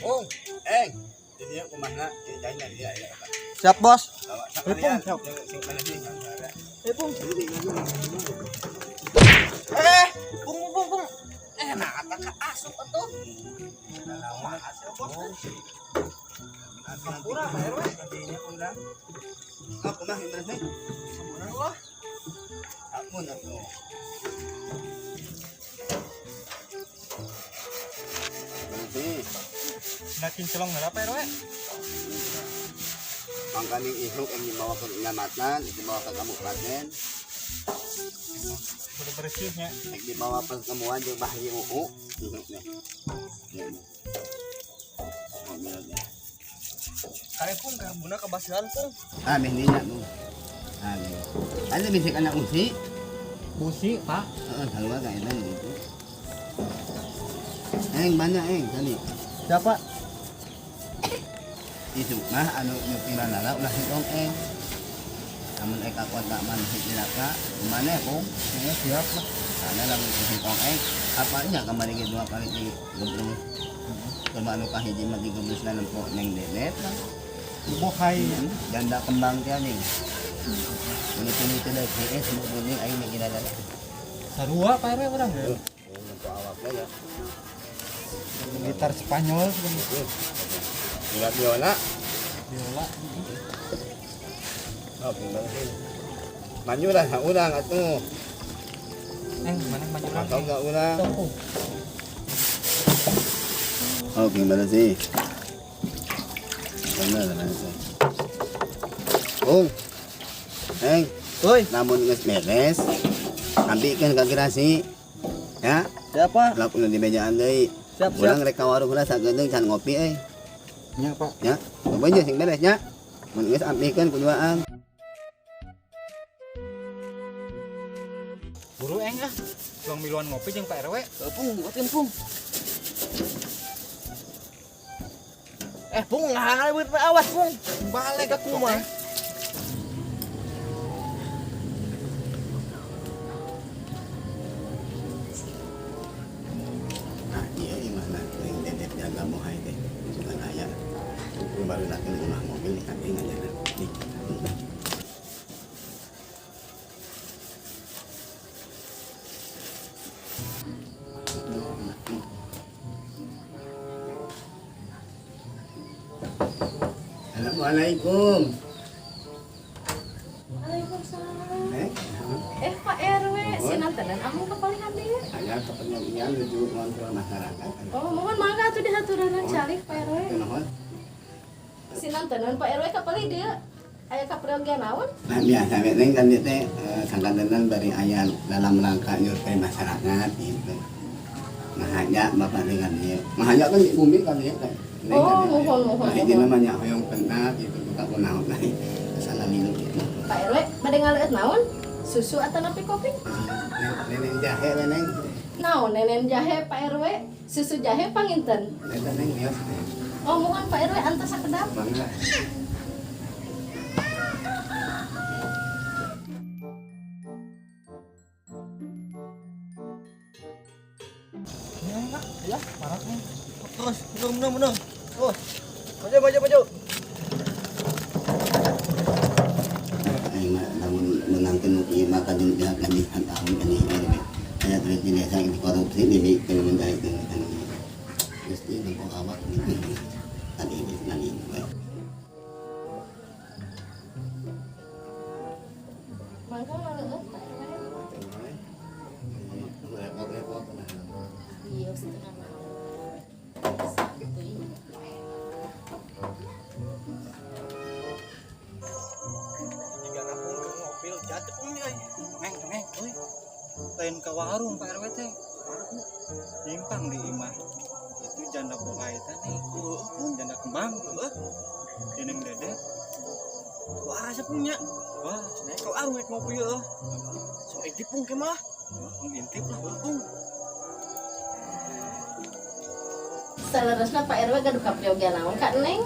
Oh, ini kemana? Jangan dia ya. Siap, Bos. Pung, siap. Pung. Pung. Nah kata ka asup atuh. Sampura bayar weh. Tadinya undang. Aku mah gimana sih? Sampura wah. Aku nak tuh. Nanti Nakin celong berapa RW? pangkaning ihuk yang dibawa ke kecamatan, dibawa ke kabupaten, Udah bersihnya. yang dibawa ke kemuan jeung bahaya UU ihuknya. Mobilnya. Kayak Pung, kayak buna kebasilan Pung. Minyak tuh. Ada bisik anak usi. Busi, Pak. Kalau agak enak gitu. Banyak tadi. Siapa? Itu mah anu nyupi lala ulah hitong amun aku tak manhit dilaka mana Pung? Siap lah. Karena lamun hitong apa nya kembali ke 2 kali di gubeng. Coba anu kahiji mah digubus na lempo neng dedet lah. Ibu hai. Ganda kembang teh nih. Ini dari PS mau bunyi aing ngira dada. Sarua Pak RW orang ya. Untuk awaknya ya. Gitar Spanyol Gila biola. biola. Oh, gimana sih? Maju lah, urang atuh. Mana maju Atau lagi? enggak urang? Pung. Oh, gimana sih? Benar sih. Bung. Woi, Namun geus beres, ambilkeun ka gerasi. Ya, siapa? lakukeun di mejaan deui. Siap. Urang rek ka warung heula sagedeung can ngopi Nya, Pak. Ya, coba aja sing beres nya. Mun geus ambilkeun kuduaan. Buru ah. Tuang miluan ngopi jeung Pak RW. Pung, buatin Pung. Pung ngalih awas Pung. Balik aku mah. Nah, iya gimana? Yang dedek jaga mau hai teh. Suka aya. Ku baru lakeun ulah mobil di kaki ngajana. Nih. Assalamualaikum. Waalaikumsalam. Pak RW, sinantenan amun kepaling hadir. Aya kepentingan menuju ngontrol masyarakat. Oh, mohon mangga atuh dihaturanna calik Pak RW. Kenapa? Sinantenan Pak RW kepaling dia aya kapriogian naon? Nah biasa neng kan dia teh sangkatanan bari aya dalam rangka nyurvei masyarakat gitu. Mahanya bapak dengan dia. Mahanya kan di bumi kan dia kan. Oh, mohon. Nah ini namanya hoyong penat gitu buka kunaon lah. Salah minum gitu. Pak RW, bade ngaleut naon? Susu atau napi kopi? Neneng jahe neneng. Naon nenen jahe Pak RW? Susu jahe panginten. Neneng bios. Oh, mohon Pak RW antos sakedap. Bangga. Ya, marah nih. Terus, menung. Oh. Maju. Aing mah namun menangkeun ieu mah kadin pihak lanjutan tahun kan ieu RW. Aya duit di desa di korupsi di kementerian kan. Gusti nempo awak gitu. Tadi ini nani we. Mangga ngaleut Pak RW. Repot-repot nah. Iya, setengah malam. Jika napung ke mobil jatuh Pung nih. Neng, euy. Lain ke warung Pak RW teh. Jimpang di imah. Itu janda boga eta nih. Pung janda kembang tuh. Deneng dedek. Wah, asa punya. Wah, cenah kau arung rek ngopi heuh. Sok intip Pung ke mah. Ngintip lah Pung. Saleresna Pak RW gaduh kapriogian naon ka Neng?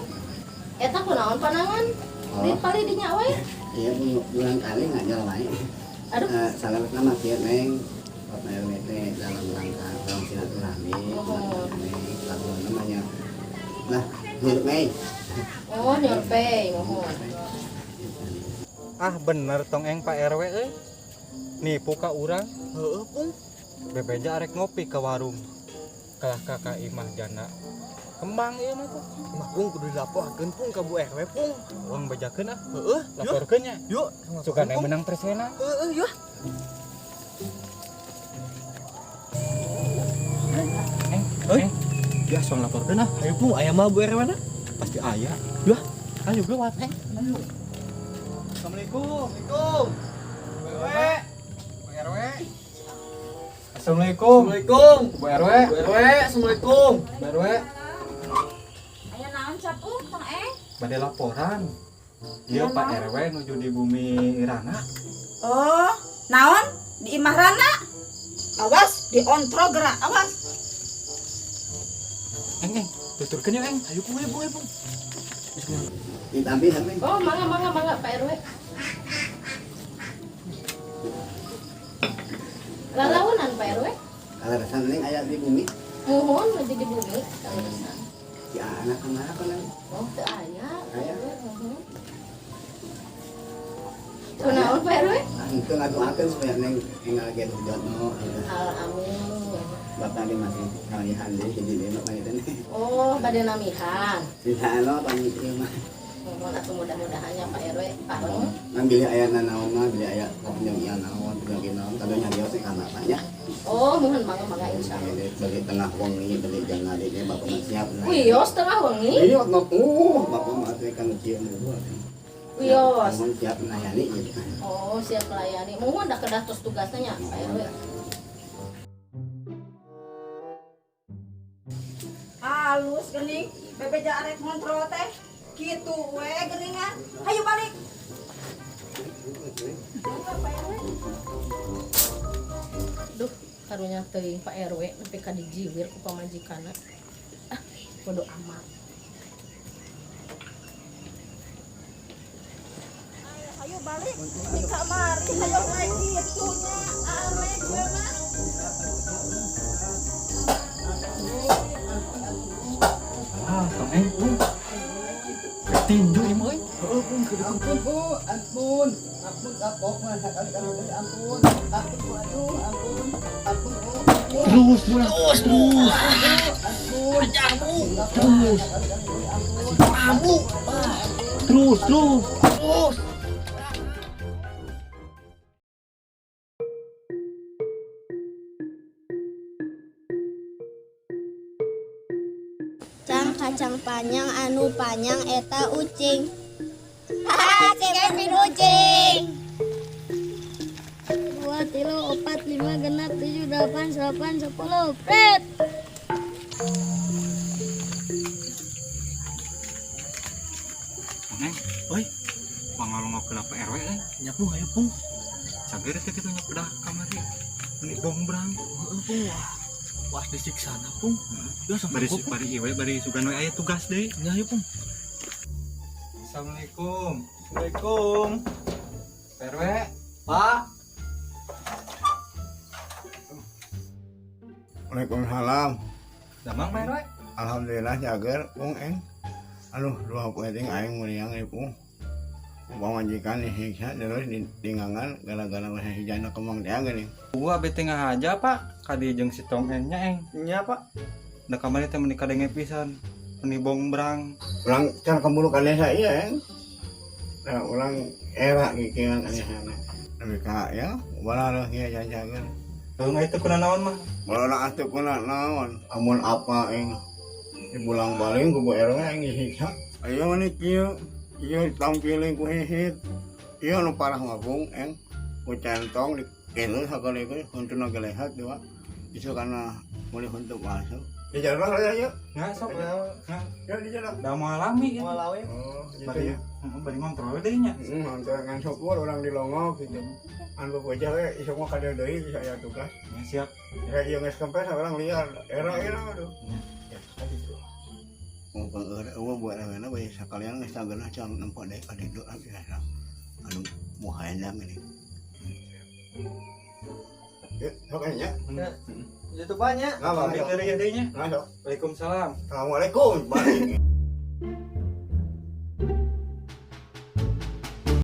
Eta kunaon panangan? Di pali dinya we. Iya bulan kali ngajar wae. Aduh. Salamna mah kieu neng. Bapak RW teh dalam rangka tahun silaturahmi. Lagu namanya Nah, hidup Mei. Oh, nyampe, mohon. Ah bener tong eng Pak RW nipu ka urang. Heeh, Pung. Bebeja arek ngopi ke warung. Kalah kakak imah jana. Kembang ieu mah tuh. Mah Pung kudu dilaporkeun Pung ka Bu RW Pung. Uang bejakeun ah. Heeh, Laporkeun nya. yuk. Suka yang menang presena. Heeh, yuk. Eng. Ya soal laporkeun ah. Ayo Pung, aya mah Bu RW na? Pasti aya. Yah, Ayo gue wat eng. Ayo. Assalamualaikum. Assalamualaikum. Bu RW. Bu RW. Assalamualaikum. Assalamualaikum. Bu RW. Bu RW, assalamualaikum. Bu RW. Aya naon capung, Tong Eng? Bade laporan. Dia Pak RW nuju di bumi Irana. Oh, naon? Di Imah Rana? Awas, di ontro gerak, awas. Eng, tuturkeun ya eng. Ayo Pung, ayo Pung, ayo Pung. Ditampi sampai. Oh, mangga Pak RW. Lalaunan Pak RW. Kalau resan ning aya di bumi. Mohon lagi di bumi kalisan. Si anak kemana kan? Oh, teu aya. Aya. Kunaon Pak RW? Nah, itu ngaduakeun supaya neng tinggal ge jodoh. Amin. Bapak di masih kalihan deh jadi dino mah itu nih. Oh, bade namihan. Bisa lo tanya terima. Mohon atuh mudah-mudahannya Pak RW pareng. Ngan beli aya nanaon mah beli aya kopnya ieu naon juga naon kada nyarios teh kana tanya. Oh, mohon mangga insyaallah. Beli tengah wengi beli jangan adiknya bapak mah siap. Wios tengah wengi. Iya, bapak mah teh kan kieu dulu. Wios. Mohon siap melayani gitu. Oh, siap melayani. Mohon dah kedah tos tugasnya Pak RW. Halus geuning, bebeja arek kontrol teh. Kitu we geuningan. Hayu balik. Duh, karunya teuing Pak RW nepi ka dijiwir ku pamajikanna. Ah, bodo amat. Hayu balik. Di kamari hayu we kitunya. Arek we mah. Ah, tong eng. Tinju ieu mah euy. Heeh, Pung, kudu Ampun Bu, ampun kapok mah sekali-kali ampun. Ampun Bu, aduh, ampun. Ampun Bu. Terus, Bu. Terus. Terus. Kacang panjang anu panjang eta ucing. Hahaha, si Kevin ucing. 2, 3, 4, 5, 6, 7, 8, 9, 10. Pret. Neng, oi. Pangalongok ke Pak RW nya Pung, ayo Pung. Sageur teh kitu nya pedah kamari. Ini bombrang. Heeh, Pung. Wah, disiksa na Pung. Ya sampai Bari bari ieu bari sugan we aya tugas deui. Ya, ayo Pung. Assalamualaikum. Assalamualaikum. RW. Pak. Waalaikumsalam. Damang Pak RW. Alhamdulillah jager Pung eng. Aduh, dua penting aing meriang ieu. Pamajikan disiksa terus ditinggangan gara-gara wah hijana kemang teh geuning. Gua bete ngahaja Pak. Kadi jeung si Tong Engnya eng. Nya, Pak. Da kamari teh meuni kadenge pisan. Meuni bombrang. Ulang can kembulu ka desa ieu eng. Nah, ulang era kikiran ka desa na. Tapi ka ya, bala ieu jajageun. Heung itu kunaon mah? Bala atuh kuna naon? Amun apa eng dibulang baling ku Bu RW eng disiksa. Ayo mani kieu. Ieu tampilin ku hihit. Ieu nu parah mah Pung eng. Ku centong di kelu sakali huntuna gelehat dewa. Isu kana mulih huntu masuk. Di jalan lah ya. Nggak sok ya. Ya di jalan. Da mau alami gitu. Malawi. Oh, gitu Bari ya. bari ngontrol deui nya. Antara ngan syukur orang di Longok gitu. Anu bocah we isu mah kada deui bisa aya tugas. Ya, siap. Ya ieu geus kempes orang liar. Era aduh. Ya, tadi tuh. Mau eueuh buat aweuna bae sakalian geus sageuna can nempo deui ka ditu biasa. Anu mohaena gini. Ya, sok nya. Itu banyak. Nggak, Kambing nggak. dari adanya. Nggak, Waalaikumsalam. Assalamualaikum. Balik.